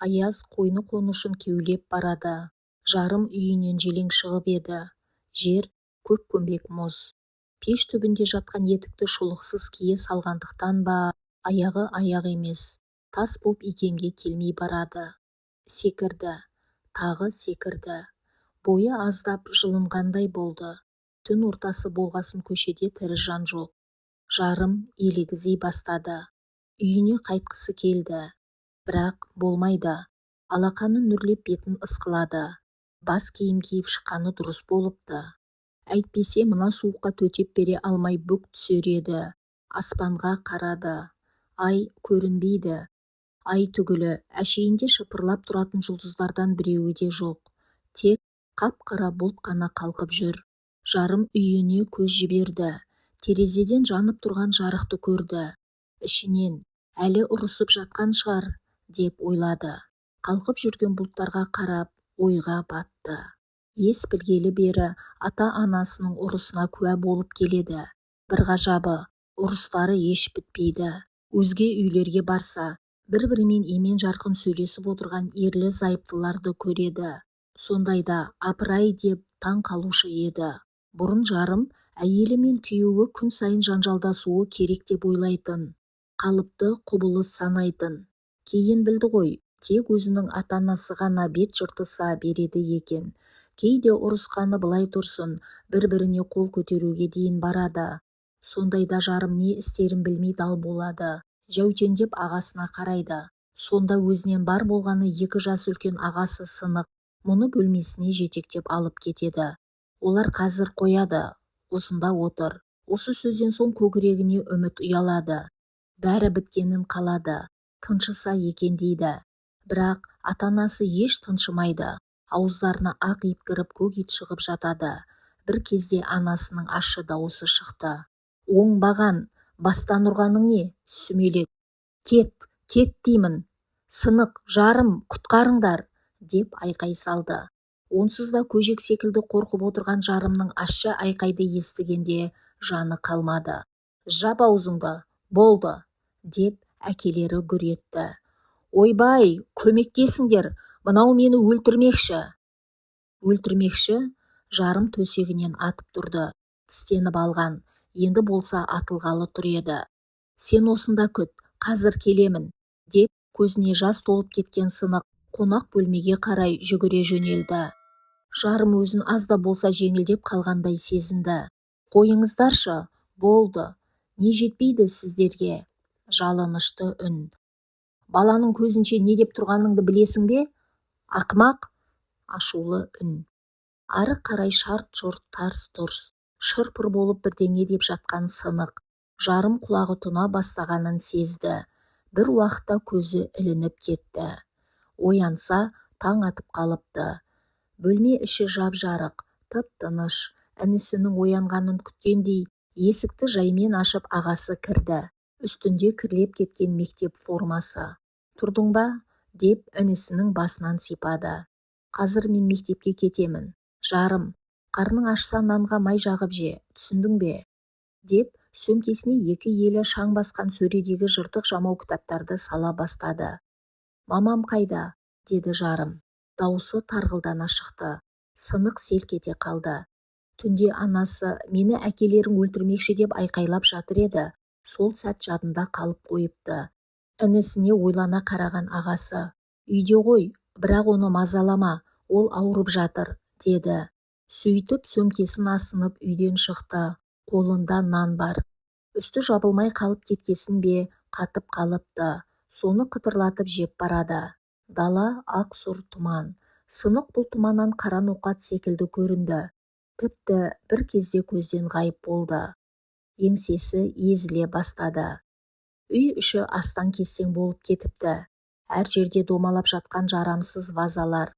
Аяз қойны қонышын кеулеп барады. Жарым үйінен желең шығып еді. Жер көк көмбек мұз. Пеш түбінде жатқан етікті шұлықсыз кие салғандықтан ба, аяғы аяқ емес, тас боп икемге келмей барады. Секірді, тағы секірді. Бойы аздап жылынғандай болды. Түн ортасы болғасын көшеде тірі жан жоқ. Жарым елегізей бастады. Үйіне қайтқысы келді. Бірақ болмайды. Алақаны нүрлеп бетін ысқылады. Бас киім киіп шыққаны дұрыс болыпты. Әйтпесе мына суыққа төтеп бере алмай бүк түсер еді. Аспанға қарады. Ай көрінбейді. Ай түгілі әшейінде шыпырлап тұратын жұлдыздардан біреуі де жоқ. Тек қап-қара бұлт қана қалқып жүр. Жарым үйіне көз жіберді. Терезеден жанып тұрған жарықты көрді. Ішінен әлі ұрысып жатқан шығар, деп ойлады. Қалқып жүрген бұлттарға қарап, ойға батты. Ес білгелі бері ата-анасының ұрысына куә болып келеді. Бір ғажабы, ұрыстары еш бітпейді. Өзге үйлерге барса, бір-бірімен емен жарқын сөйлесіп отырған ерлі-зайыптыларды көреді. Сондайда апырай деп таң қалушы еді. Бұрын жарым әйелі мен күйеуі күн сайын жанжалдасуы керек деп ойлайтын. Қалыпты құбылыс санайтын. Кейін білді ғой, тек өзінің ата-анасы ғана бет жыртыса береді екен. Кейде ұрысқаны былай тұрсын, бір-біріне қол көтеруге дейін барады. Сондайда жарым не істерін білмей дал болады. Жәутеңдеп ағасына қарайды. Сонда өзінен бар болғаны 2 жас үлкен ағасы Сынық мұны бөлмесіне жетектеп алып кетеді. Олар қазір қояды, осында отыр. Осы сөзден соң көкірегіне үміт ұялады. Бәрі біткенін қалады, тыншыса екен дейді. Бірақ ата-анасы еш тыншымайды. Ауыздарына ақ ит кіріп көк ит шығып жатады. Бір кезде анасының ащы дауысы шықты. Оңбаған, бастан ұрғаның не, сүмелек? Кет, кет деймін. Сынық, жарым, құтқарыңдар, деп айқай салды. Онсыз да көжек секілді қорқып отырған жарымның ащы айқайды естігенде жаны қалмады. Жап аузыңды, болды, деп әкелері гүр етті. Ойбай, көмектесіңдер, мынау мені өлтірмекші. Өлтірмекші? Жарым төсегінен атып тұрды. Тістеніп алған, енді болса атылғалы тұр еді. Сен осында күт, қазір келемін, деп көзіне жас толып кеткен Сынық қонақ бөлмеге қарай жүгіре жөнелді. Жарым өзін аз да болса жеңілдеп қалғандай сезінді. Қойыңыздаршы, болды, не жетпейді сіздерге? Жалынышты үн. Баланың көзінше не деп тұрғаныңды білесің бе? Ақымақ. Ашулы үн. Ары қарай шарт-шұрт тарс-тұрс, шырпыр болып бірдеңе деп жатқан Сынық. Жарым құлағы тұна бастағанын сезді. Бір уақытта көзі ілініп кетті. Оянса, таң атып қалыпты. Бөлме іші жап-жарық, тып-тыныш. Інісінің оянғанын күткендей, есікті жаймен ашып ағасы кірді. Үстінде кірлеп кеткен мектеп формасы. Тұрдың ба? Деп інісінің басынан сипады. Қазір мен мектепке кетемін. Жарым, қарның ашса нанға май жағып же, түсіндің бе? Деп сөмкесіне 2 елі шаң басқан сөредегі жыртық жамау кітаптарды сала бастады. Мамам қайда? Деді жарым. Дауысы тарғылдана шықты. Сынық селк ете қалды. Түнде анасы мені әкелерің өлтірмекші деп айқайлап жатыр еді. Сол сәт жадында қалып қойыпты. Інісіне ойлана қараған ағасы. Үйде ғой, бірақ оны мазалама, ол ауырып жатыр, деді. Сөйтіп сөмкесін асынып үйден шықты. Қолында нан бар. Үсті жабылмай қалып кеткесін бе, қатып қалыпты. Соны қытырлатып жеп барады. Дала ақ сұр тұман. Сынық бұл тұманнан қара ноқат секілді көрінді. Тіпті бір кезде көзден ғайып болды. Еңсесі езіле бастады. Үй іші астан-кестең болып кетіпті. Әр жерде домалап жатқан жарамсыз вазалар.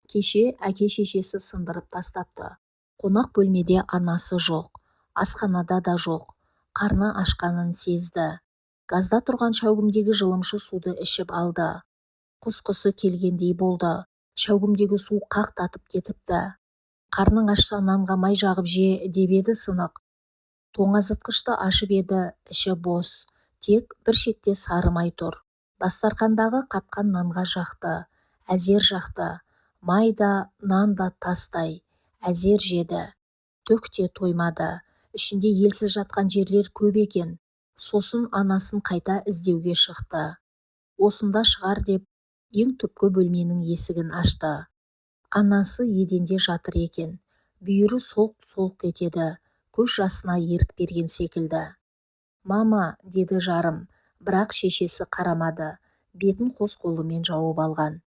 Кеше әке-шешесі сындырып тастапты. Қонақ бөлмеде анасы жоқ. Асханада да жоқ. Қарны ашқанын сезді. Газда тұрған шәугімдегі жылымшы суды ішіп алды. Құсқысы келгендей болды. Шәугімдегі су қақтатып кетіпті. Қарның ашса нанға май жағып же, деп еді Сынық. Тоңазытқышты ашып еді, іші бос. Тек бір шетте сары май тұр. Дастарқандағы қатқан нанға жақты, әзер жақты, май да, нан да тастай, әзер жеді. Түк те тоймады, ішінде елсіз жатқан жерлер көп екен. Сосын анасын қайта іздеуге шықты. Осында шығар деп, ең түпкі бөлменің есігін ашты. Анасы еденде жатыр екен. Бүйірі солқ-солқ етеді, көз жасына ерік берген секілді. «Мама», деді жарым, бірақ шешесі қарамады, бетін қос қолымен жауып алған.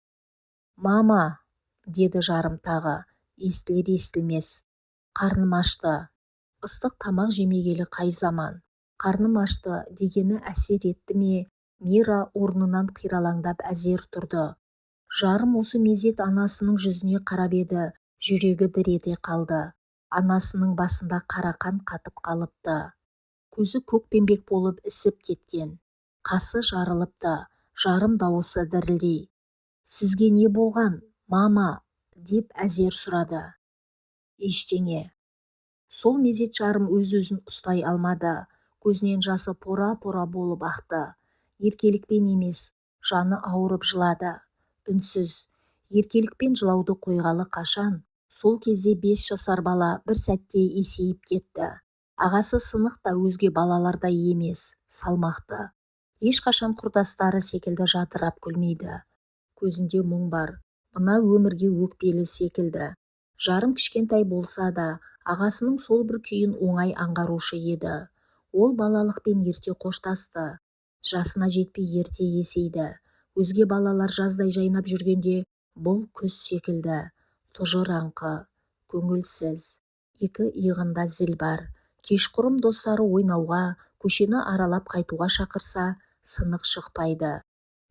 «Мама», деді жарым тағы, естілер-естілмес. «Қарным ашты». Ыстық тамақ жемегелі қай заман. «Қарным ашты» дегені әсер етті ме? Мира орнынан қиралаңдап әзер тұрды. Жарым осы мезет анасының жүзіне қарап еді, жүрегі дір ете қалды. Анасының басында қарақан қатып қалыпты. Көзі көкпеңбек болып ісіп кеткен. Қасы жарылыпты, жарым дауысы дірілдей. «Сізге не болған, мама?» деп әзер сұрады. «Ештеңе». Сол мезет жарым өз-өзін ұстай алмады. Көзінен жасы пора-пора болып ақты. Еркелікпен емес, жаны ауырып жылады. Үнсіз. Еркелікпен жылауды қойғалы қашан? Сол кезде 5 жасар бала бір сәтте есейіп кетті. Ағасы сынық та өзге балалардай емес, салмақты. Ешқашан құрдастары секілді жадырап күлмейді. Көзінде мұң бар, мына өмірге өкпелі секілді. Жарым кішкентай болса да, ағасының сол бір күйін оңай аңғарушы еді. Ол балалықпен ерте қоштасты. Жасына жетпей ерте есейді. Өзге балалар жаздай жайнап жүргенде, бұл күз секілді. Тұжыраңқы, көңілсіз. Екі иығында зіл бар. Кешқұрым достары ойнауға, көшені аралап қайтуға шақырса, сынық шықпайды.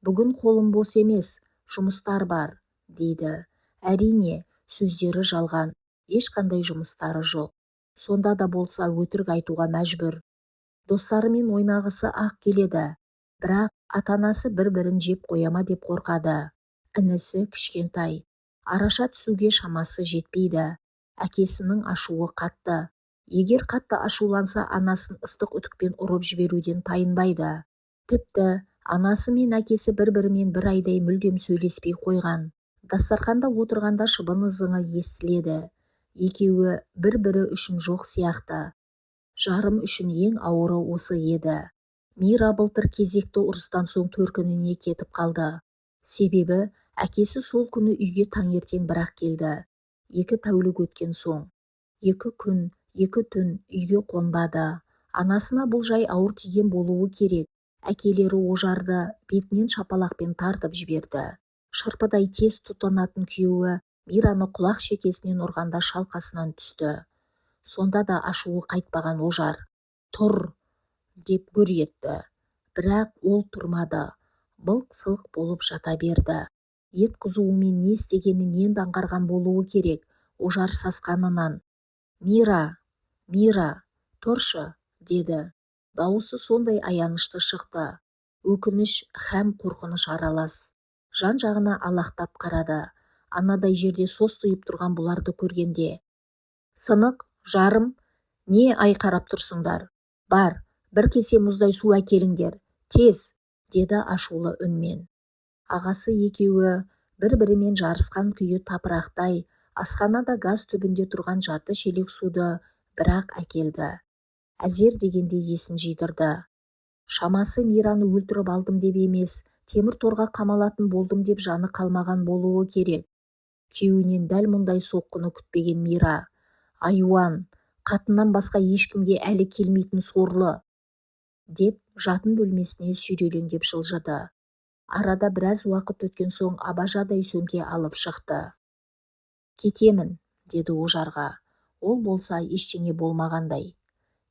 «Бүгін қолым бос емес, жұмыстар бар», дейді. Әрине, сөздері жалған, ешқандай жұмыстары жоқ. Сонда да болса өтірік айтуға мәжбүр. Достарымен ойнағысы ақ келеді, бірақ ата-анасы бір-бірін жеп қояма деп қорқады. Інісі кішкентай, араша түсуге шамасы жетпейді. Әкесінің ашуы қатты. Егер қатты ашуланса, анасын ыстық үтікпен ұрып жіберуден тайынбайды. Тіпті анасы мен әкесі бір-бірімен бір айдай мүлдем сөйлеспей қойған. Дастарқанда отырғанда шыбын ызыңы естіледі. Екеуі бір-бірі үшін жоқ сияқты. Жарым үшін ең ауыры осы еді. Мира былтыр кезекті ұрыстан соң төркініне кетіп қалды. Себебі әкесі сол күні үйге таңертең бірақ келді. 2 тәулік өткен соң. 2 күн, 2 түн үйге қонбады. Анасына бұл жай ауыр тиген болуы керек. Әкелері ожарды бетінен шапалақпен тартып жіберді. Шырпыдай тез тұтанатын күйеуі Мираны құлақ шекесінен ұрғанда шалқасынан түсті. Сонда да ашуы қайтпаған ожар. «Тұр!» деп гүр етті. Бірақ ол тұрмады. Былқ-сылқ болып жата берді. Ет қызуымен не істегенін енді аңғарған болуы керек. Ожар сасқанынан. «Мира, Мира, тұршы!» деді. Дауысы сондай аянышты шықты. Өкініш һәм қорқыныш аралас. Жан-жағына алақтап қарады. Анадай жерде состиып тұрған бұларды көргенде. «Сынық, жарым, не айқарап тұрсыңдар? Бар, бір кесе мұздай су әкеліңдер, тез!» деді ашулы үнмен. Ағасы екеуі бір-бірімен жарысқан күйі тапырақтай, асханада газ түбінде тұрған жарты шелек суды бірақ әкелді. Әзер дегенде есін жидырды. Шамасы Мираны өлтіріп алдым деп емес, темір торға қамалатын болдым деп жаны қалмаған болуы керек. Күйеуінен дәл мұндай соққыны күтпеген Мира. «Айуан, қатыннан басқа ешкімге әлі келмейтін сорлы!» деп жатын бөлмесіне сүйреленгеп жылжыды. Арада біраз уақыт өткен соң абажадай сөмке алып шықты. «Кетемін», деді ожарға. Ол болса ештеңе болмағандай.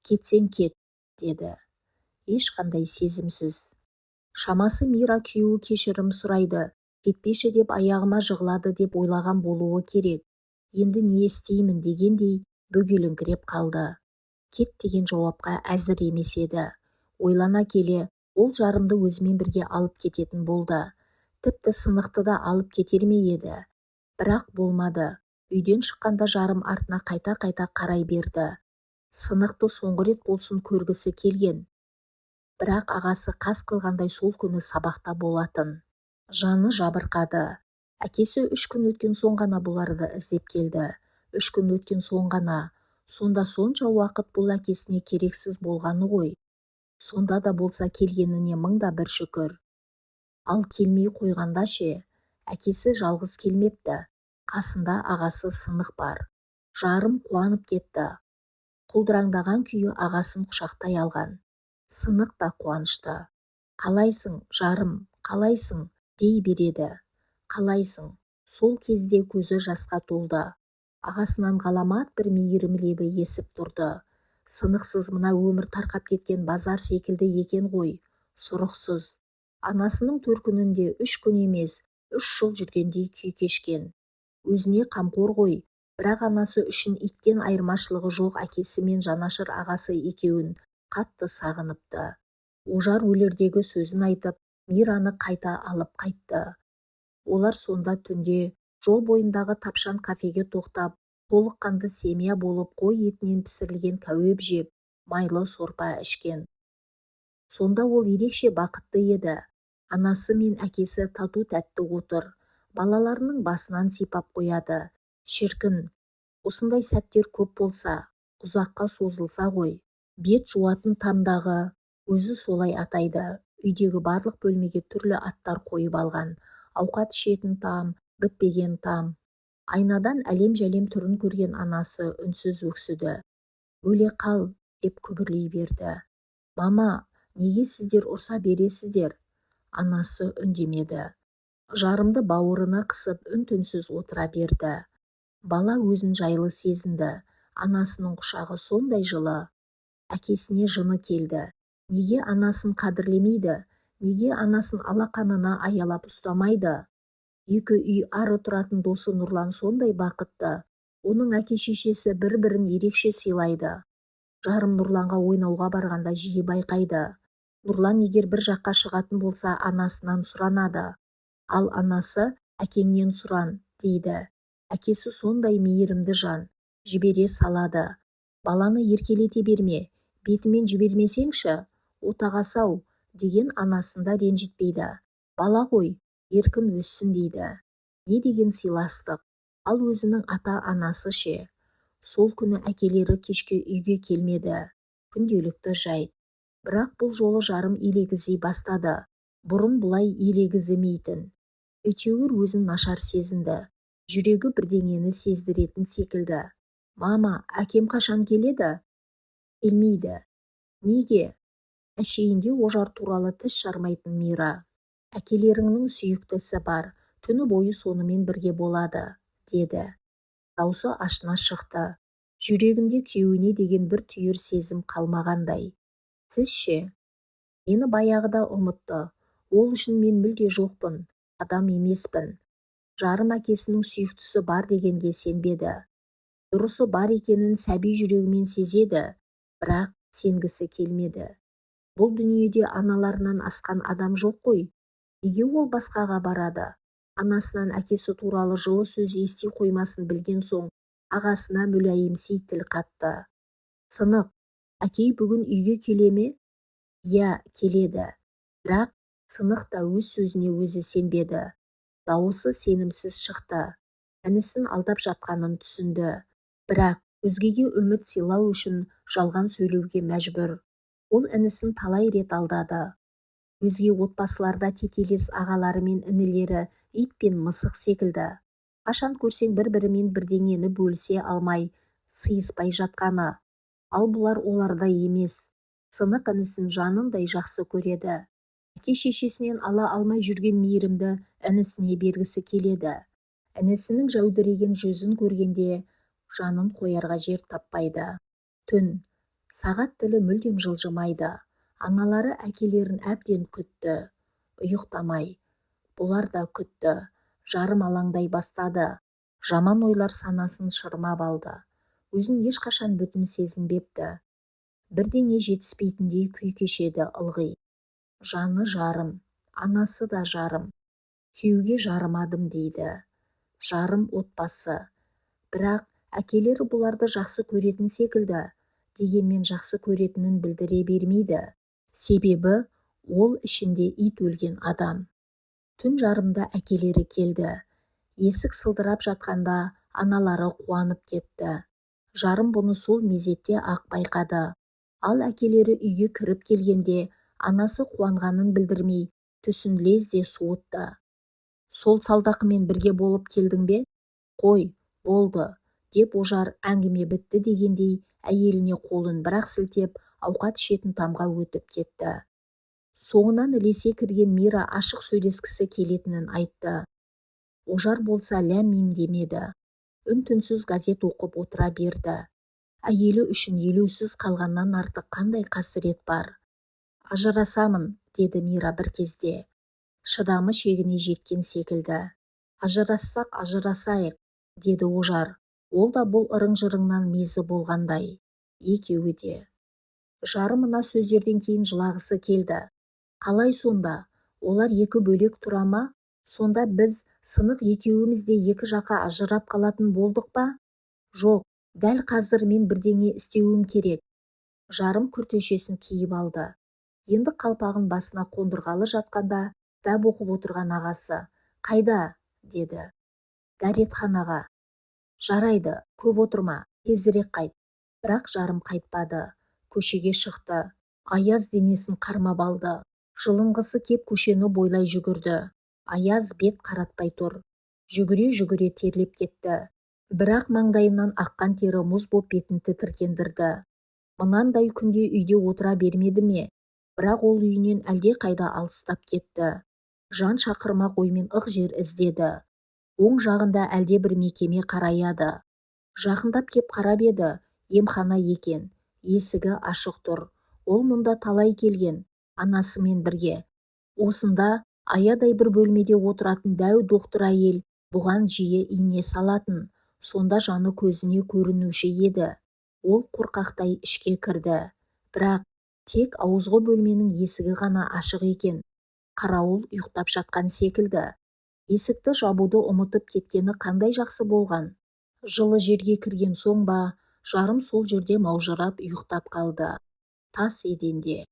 «Кетсең кет», деді. Ешқандай сезімсіз. Шамасы Мира күйеуі кешірім сұрайды, кетпеші деп аяғыма жығылады деп ойлаған болуы керек. Енді не істеймін дегендей бөгеліңкіреп қалды. Кет деген жауапқа әзір емес еді. Ойлана келе, ол жарымды өзімен бірге алып кететін болды. Тіпті сынықты да алып кетер ме еді. Бірақ болмады. Үйден шыққанда жарым артына қайта-қайта қарай берді. Сынықты соңғы рет болсын көргісі келген. Бірақ ағасы қас қылғандай сол күні сабақта болатын. Жаны жабырқады. Әкесі 3 күн өткен соң ғана бұларды іздеп келді. 3 күн өткен соң ғана. Сонда сонша уақыт бұл әкесіне керексіз болғаны ғой. Сонда да болса келгеніне мыңда бір шүкір. Ал келмей қойғанда ше, әкесі жалғыз келмепті. Қасында ағасы Сынық бар. Жарым қуанып кетті. Құлдыраңдаған күйі ағасын құшақтай алған. Сынық та қуанышты. Қалайсың, жарым, қалайсың, дей береді. Қалайсың? Сол кезде көзі жасқа толды. Ағасынан ғаламат бір мейірім лебі есіп тұрды. Сынықсыз мына өмір тарқап кеткен базар секілді екен ғой. Сұрықсыз. Анасының төркінінде 3 күн емес, 3 жыл жүргендей күй кешкен. Өзіне қамқор ғой, бірақ анасы үшін иттен айырмашылығы жоқ әкесі мен жанашыр ағасы екеуін қатты сағыныпты. Ожар өлердегі сөзін айтып, Мираны қайта алып қайтты. Олар сонда түнде жол бойындағы тапшан кафеге тоқтап, толыққанды семья болып қой етінен пісірілген кәуеп жеп, майлы сорпа ішкен. Сонда ол ерекше бақытты еді. Анасы мен әкесі тату-тәтті отыр. Балаларының басынан сипап қояды. Шіркін, осындай сәттер көп болса, ұзаққа созылса ғой. Бет жуатын тамдағы өзі солай атайды. Үйдегі барлық бөлмеге түрлі аттар қойып алған. Ауқат ішетін там, бітпеген там. Айнадан әлем-жәлем түрін көрген анасы үнсіз өксіді. Өле қал, деп күбірлей берді. Мама, неге сіздер ұрса бересіздер? Анасы үндемеді. Жарымды бауырына қысып үн-түнсіз отыра берді. Бала өзін жайлы сезінді. Анасының құшағы сондай жылы. Әкесіне жыны келді. Неге анасын қадірлемейді? Неге анасын алақанына аялап ұстамайды? Екі үй ары тұратын досы Нұрлан сондай бақытты. Оның әке-шешесі бір-бірін ерекше сыйлайды. Жарым Нұрланға ойнауға барғанда жиі байқайды. Нұрлан егер бір жаққа шығатын болса, анасынан сұранады. Ал анасы әкеңнен сұран, дейді. Әкесі сондай мейірімді жан. Жібере салады. Баланы еркелете берме, бетімен жібермесеңші, отағасы-ау, деген анасында ренжітпейді. Бала ғой, еркін өссін дейді. Не деген сыйластық. Ал өзінің ата-анасы ше. Сол күні әкелері кешке үйге келмеді. Күнделікті жайт. Бірақ бұл жолы жарым елегізи бастады. Бұрын бұлай елегіземейтін. Әйтеуір өзін нашар сезінді. Жүрегі бірдеңені сездіретін секілді. Мама, әкем қашан келеді? Келмейді. Неге? Әшейінде Ожар туралы тіс жармайтын Мира. Әкелеріңнің сүйіктісі бар, түні бойы сонымен бірге болады, деді. Даусы ашына шықты. Жүрегінде күйеуіне деген бір түйір сезім қалмағандай. Сіз ше? Мені баяғыда ұмытты. Ол үшін мен мүлде жоқпын, адам емеспін. Жарым әкесінің сүйіктісі бар дегенге сенбеді. Дұрысы бар екенін сәби жүрегімен сезеді, бірақ сенгісі келмеді. Бұл дүниеде аналарынан асқан адам жоқ қой. Неге ол басқаға барады? Анасынан әкесі туралы жылы сөз ести қоймасын білген соң, ағасына мүләйімси тіл қатты. Сынық, әкей бүгін үйге келе ме? Иә, келеді. Бірақ Сынық та өз сөзіне өзі сенбеді. Дауысы сенімсіз шықты. Інісін алдап жатқанын түсінді. Бірақ өзгеге үміт сыйлау үшін жалған сөйлеуге мәжбүр. Ол інісін талай рет алдады. Өзге отбасыларда тетелес ағалары мен інілері ит пен мысық секілді. Қашан көрсең бір-бірімен бірдеңені бөлісе алмай, сыйыспай жатқаны. Ал бұлар оларда емес. Сынық інісін жанындай жақсы көреді. Әке-шешесінен ала алмай жүрген мейірімді інісіне бергісі келеді. Інісінің жәудіреген жүзін көргенде жанын қоярға жер таппайды. Түн. Сағат тілі мүлдем жылжымайды. Аналары әкелерін әбден күтті. Ұйықтамай. Бұлар да күтті. Жарым алаңдай бастады. Жаман ойлар санасын шырмап алды. Өзін ешқашан бүтін сезінбепті. Бірдеңе жетіспейтіндей күй кешеді ылғи. Жаны жарым, анасы да жарым. Күйеуге жарымадым дейді. Жарым отбасы. Бірақ әкелері бұларды жақсы көретін секілді. Дегенмен жақсы көретінін білдіре бермейді. Себебі ол ішінде ит өлген адам. Түн жарымда әкелері келді. Есік сылдырап жатқанда аналары қуанып кетті. Жарым бұны сол мезетте ақ байқады. Ал әкелері үйге кіріп келгенде анасы қуанғанын білдірмей түсін лезде суытты. Сол салдақымен бірге болып келдің бе? Қой, болды, деп Ожар әңгіме бітті дегендей әйеліне қолын бірақ сілтеп ауқат ішетін тамға өтіп кетті. Соңынан ілесе кірген Мира ашық сөйлескісі келетінін айтты. Ожар болса ләм-мим демеді. Үн-түнсіз газет оқып отыра берді. Әйелі үшін елеусіз қалғаннан артық қандай қасірет бар? Ажырасамын, деді Мира бір кезде. Шыдамы шегіне жеткен секілді. Ажырассақ ажырасайық, деді Ожар. Ол да бұл ырың-жырыңнан мезі болғандай. Екеуі де. Жарым мына сөздерден кейін жылағысы келді. Қалай сонда? Олар екі бөлек тұра ма? Сонда біз сынық екеуіміз де екі жаққа ажырап қалатын болдық па? Жоқ, дәл қазір мен бірдеңе істеуім керек. Жарым күртешесін киіп алды. Енді қалпағын басына қондырғалы жатқанда кітап оқып отырған ағасы. Қайда? Деді. Дәретханаға. Жарайды, көп отырма, тезірек қайт. Бірақ жарым қайтпады. Көшеге шықты. Аяз денесін қармап алды. Жылынғысы кеп көшені бойлай жүгірді. Аяз бет қаратпай тұр. Жүгіре-жүгіре терлеп кетті. Бірақ маңдайынан аққан тері мұз боп бетін тітіркендірді. Мынандай күнде үйде отыра бермеді ме? Бірақ ол үйінен әлде қайда алыстап кетті. Жан шақырмақ оймен ық жер іздеді. Оң жағында әлде бір мекеме қараяды. Жақындап кеп қарап еді, емхана екен. Есігі ашық тұр. Ол мұнда талай келген, анасымен бірге. Осында аядай бір бөлмеде отыратын дәу доқтыр әйел бұған жиі ине салатын. Сонда жаны көзіне көрінуші еді. Ол қорқақтай ішке кірді. Бірақ тек ауызғы бөлменің есігі ғана ашық екен. Қарауыл ұйықтап жатқан секілді. Есікті жабуды ұмытып кеткені қандай жақсы болған. Жылы жерге кірген соң ба, жарым сол жерде маужырап ұйықтап қалды. Тас еденде.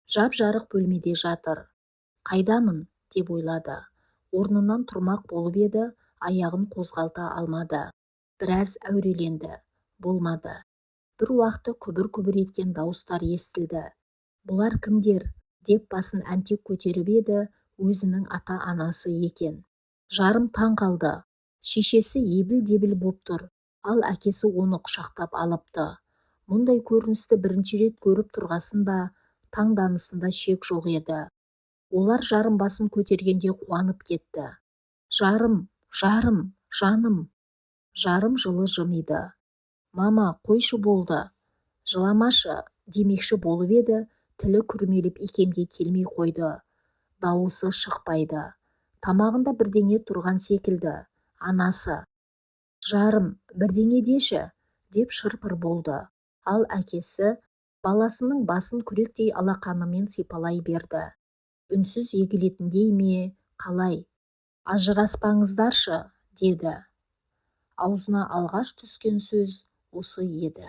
Жап-жарық бөлмеде жатыр. Қайдамын, деп ойлады. Орнынан тұрмақ болып еді, аяғын қозғалта алмады. Біраз әуреленді. Болмады. Бір уақытта күбір-күбір еткен дауыстар естілді. Бұлар кімдер? Деп басын әнтек көтеріп еді, өзінің ата-анасы екен. Жарым таң қалды. Шешесі ебіл-дебіл боп тұр, ал әкесі оны құшақтап алыпты. Мұндай көріністі бірінші рет көріп тұрғасын ба, таңданысында шек жоқ еді. Олар жарым басын көтергенде қуанып кетті. Жарым, жарым, жаным. Жарым жылы жымиды. Мама, қойшы болды. Жыламашы, демекші болып еді, тілі күрмеліп икемге келмей қойды. Дауысы шықпайды. Тамағында бірдеңе тұрған секілді. Анасы. Жарым, бірдеңе деші, деп шырпыр болды. Ал әкесі баласының басын күректей алақанымен сипалай берді. Үнсіз егілетіндей ме, қалай? Ажыраспаңыздаршы, деді. Аузына алғаш түскен сөз осы еді.